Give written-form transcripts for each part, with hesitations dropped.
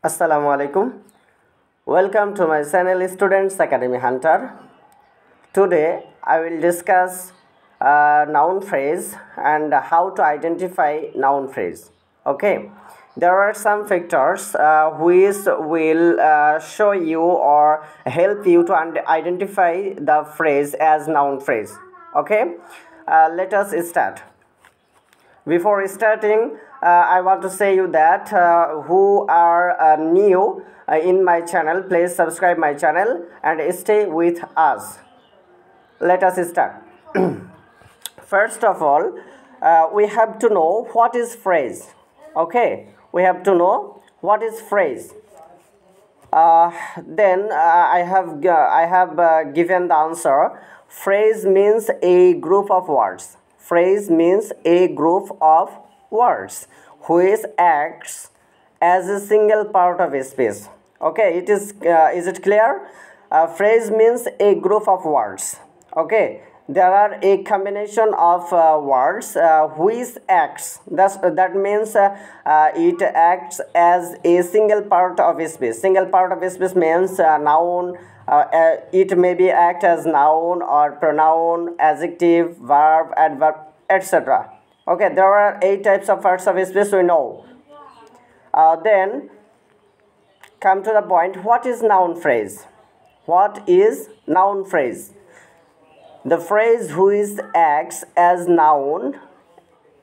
Assalamu alaikum. Welcome to my channel Students Academy Hunter. Today I will discuss noun phrase and how to identify noun phrase. Okay, there are some factors which will show you or help you to identify the phrase as noun phrase. Okay, let us start. Before starting, I want to say you that who are new in my channel, please subscribe my channel and stay with us. Let us start. First of all, we have to know what is phrase. Okay, we have to know what is phrase. Then I have given the answer. Phrase means a group of words. Phrase means a group of words which acts as a single part of a speech. Okay, is it clear? Phrase means a group of words. Okay, there are a combination of words which acts. That means it acts as a single part of a speech. Single part of a speech means noun. It may be act as noun or pronoun, adjective, verb, adverb, etc. Okay, there are 8 types of parts of speech we know. Then come to the point. What is noun phrase? What is noun phrase? The phrase which acts as noun.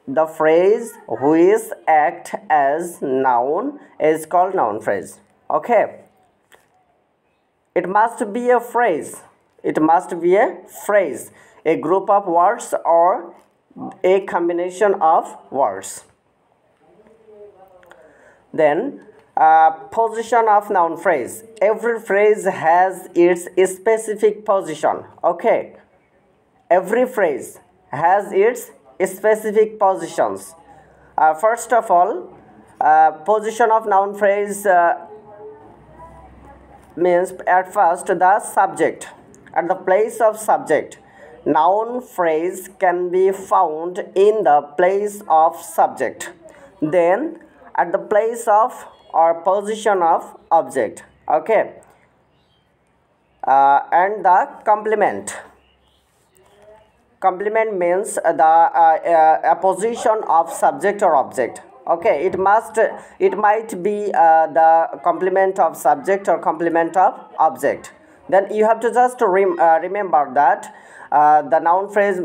The phrase which acts as noun is called noun phrase. Okay. It must be a phrase. It must be a phrase, a group of words or a combination of words. Then, position of noun phrase. Every phrase has its specific position. Okay. Every phrase has its specific positions. First of all, position of noun phrase means at first the subject. At the place of subject, noun phrase can be found in the place of subject. Then at the place of or position of object. Okay. And the complement. Complement means a position of subject or object. Okay, it might be the complement of subject or complement of object. Then you have to just remember that the noun phrase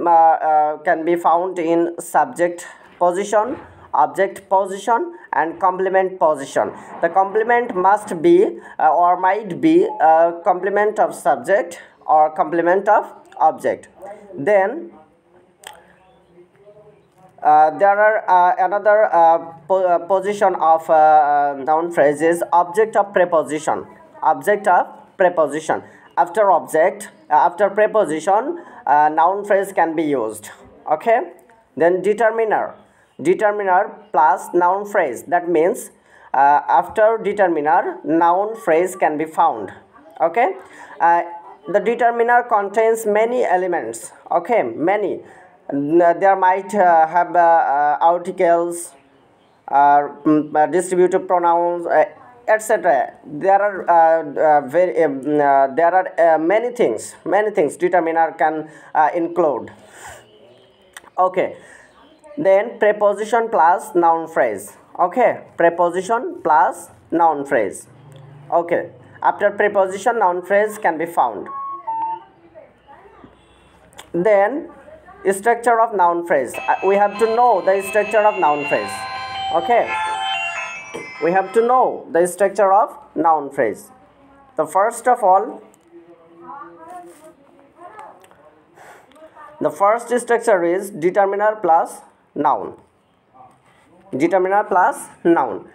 can be found in subject position, object position and complement position. The complement must be or might be a complement of subject or complement of object. Then there are another position of noun phrase is object of preposition. Object of preposition. After object, after preposition, noun phrase can be used. Okay. Then determiner. Determiner plus noun phrase. That means after determiner, noun phrase can be found. Okay. The determiner contains many elements. Okay, many. There might have articles, distributive pronouns, etc. There are many things. Many things determiner can include. Okay. Then preposition plus noun phrase. Okay, preposition plus noun phrase. Okay. After preposition, noun phrase can be found. Then structure of noun phrase. We have to know the structure of noun phrase. Okay. We have to know the structure of noun phrase. The first of all, the first structure is determiner plus noun. Determiner plus noun.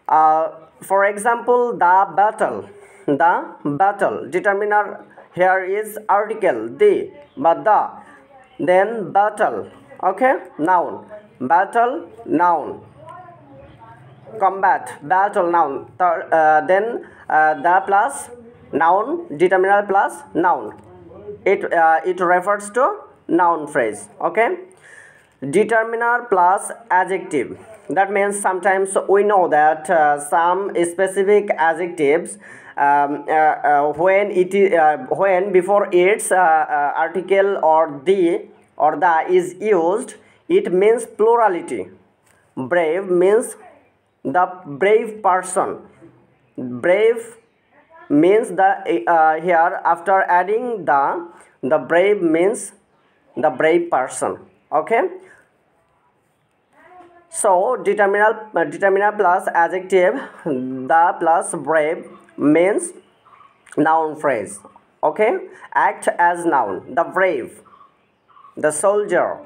For example, the battle. The battle. Determiner here is article the, but the. Then battle. Okay, noun. Battle, noun. Combat, battle, noun. Then the plus noun, determiner plus noun. It refers to noun phrase. Okay. Determiner plus adjective. That means sometimes we know that some specific adjectives when before its article or the is used, it means plurality. Brave means the brave person. Brave means the here after adding the brave means the brave person. Okay. So determiner plus adjective the plus brave means noun phrase. Okay, act as noun, the brave, the soldier,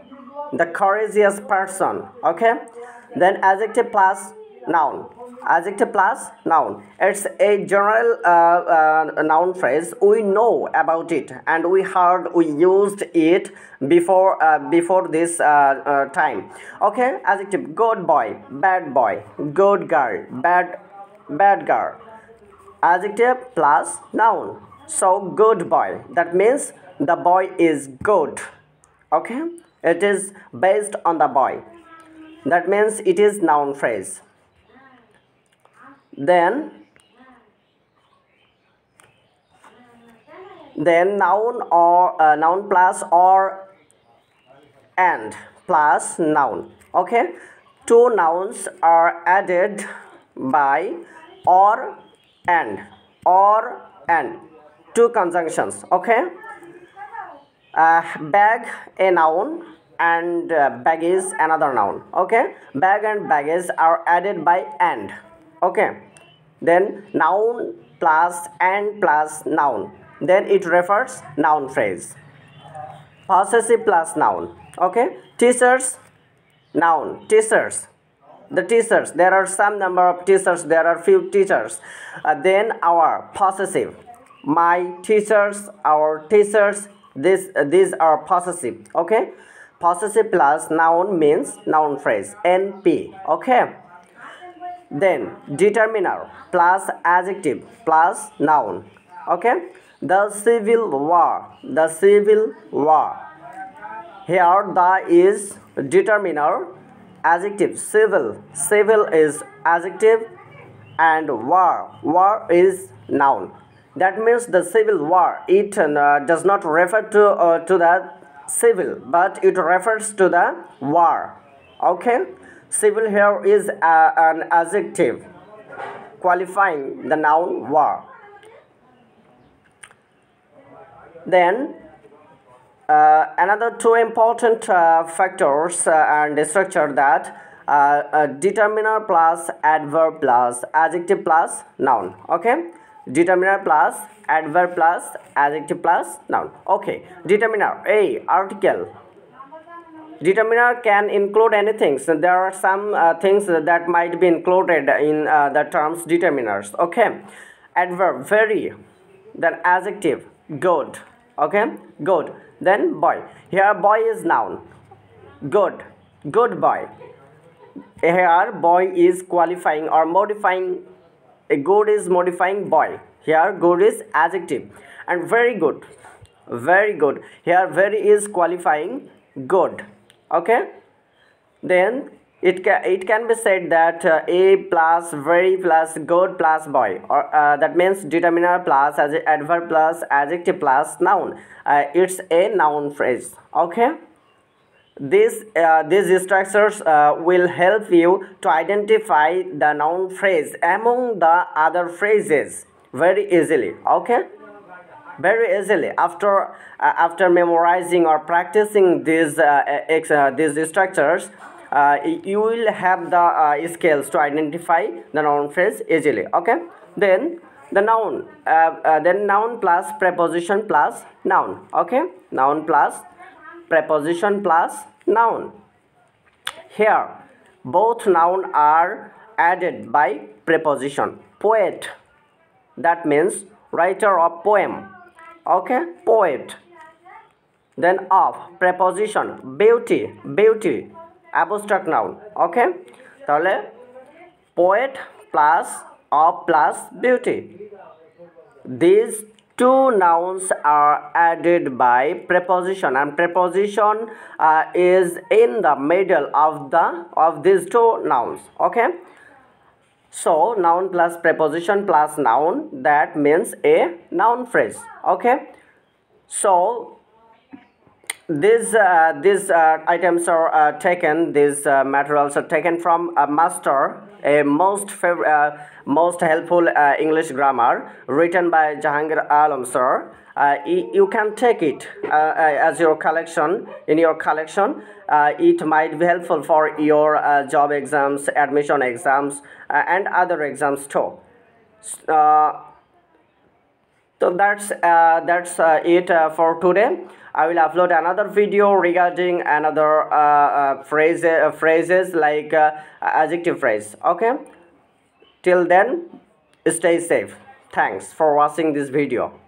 the courageous person. Okay, then adjective plus noun. Adjective plus noun, it's a general noun phrase. We know about it and we used it before this time. Okay, adjective: good boy, good girl, bad girl. Adjective plus noun. So good boy, that means the boy is good. Okay, it is based on the boy, that means it is noun phrase. Then noun or noun plus or and plus noun. Okay, two nouns are added by or and two conjunctions. Okay, bag a noun and baggage another noun. Okay, bag and baggage are added by and. Okay, then noun plus and plus noun, then it refers noun phrase. Possessive plus noun. Okay, teachers, noun, teachers, the teachers, there are some number of teachers, there are few teachers. Then our possessive, my teachers, our teachers, these are possessive. Okay, possessive plus noun means noun phrase, NP. Okay, then determiner plus adjective plus noun. Okay, the civil war, here the is determiner, adjective civil is adjective, and war is noun. That means the civil war, it does not refer to the civil, but it refers to the war. Okay, civil here is an adjective qualifying the noun war. Then another two important factors and structure, that determiner plus adverb plus adjective plus noun. Okay, determiner plus adverb plus adjective plus noun. Okay, determiner, a article. Determiner can include anything. So there are some things that might be included in the terms determiners. Okay, adverb, very. Then adjective, good. Okay, good. Then boy, here boy is noun, good boy. Here boy is qualifying or modifying, a good is modifying boy. Here good is adjective, and very good, here very is qualifying good. Okay, then it can be said that a plus very plus good plus boy, or that means determiner plus adverb plus adjective plus noun. It's a noun phrase. Okay, these structures will help you to identify the noun phrase among the other phrases very easily. Okay, very easily after memorizing or practicing these structures. You will have the skills to identify the noun phrase easily. Okay, then the noun, then noun plus preposition plus noun. Okay, noun plus preposition plus noun. Here both noun are added by preposition. Poet, that means writer of poem. Okay, poet. Then of, preposition, beauty, abstract noun. Okay, তাহলে poet plus of plus beauty, these two nouns are added by preposition, and preposition is in the middle of these two nouns. Okay, so noun plus preposition plus noun, that means a noun phrase. Okay, so these items are taken, these materials are taken from a master, a most helpful English grammar written by Jahangir Alam sir. You can take it as your collection, in your collection. It might be helpful for your job exams, admission exams, and other exams too. uh, so that's it for today. I will upload another video regarding another phrases like adjective phrase. Okay, till then, stay safe. Thanks for watching this video.